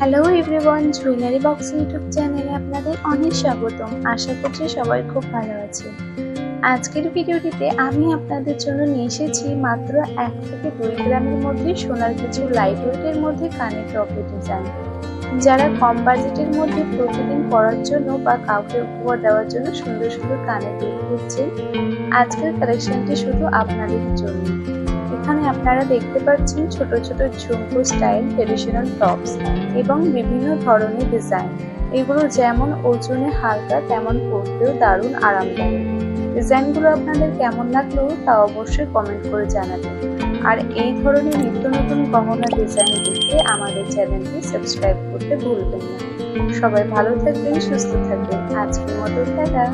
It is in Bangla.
Hello everyone, jewellery box YouTube চ্যানেলে আপনাদের অনেক স্বাগতম। আশা করছি সবাই খুব ভালো আছে। আজকের ভিডিওটিতে আমি আপনাদের জন্য নিয়ে এসেছি মাত্র 1 থেকে 2 গ্রামের মধ্যে সোনার কিছু লাইট ওয়েটের মধ্যে কানের টপের ডিজাইন। যারা কম বাজেটের মধ্যে প্রতিদিন পরার জন্য বা কাউকে উপহার দেওয়ার জন্য সুন্দর সুন্দর কানের দুল খুঁজছেন, আজকের কালেকশনটি শুধু আপনাদের জন্য। এখানে আপনারা দেখতে পাচ্ছেন ছোট ছোট ঝুমকো স্টাইল ট্রেডিশনাল টপস এবং বিভিন্ন ধরনের ডিজাইন। এগুলো যেমন ওজনে হালকা তেমন পরতেও দারুণ আরামদায়ক। ডিজাইনগুলো আপনাদের কেমন লাগলো তা অবশ্যই কমেন্ট করে জানাবেন। আর এই ধরনের নিত্য নতুন গহনা ডিজাইন দেখতে আমাদের চ্যানেলটি সাবস্ক্রাইব করতে ভুলবেন না। সবাই ভালো থাকবেন, সুস্থ থাকবেন। আজকের মতো টাটা।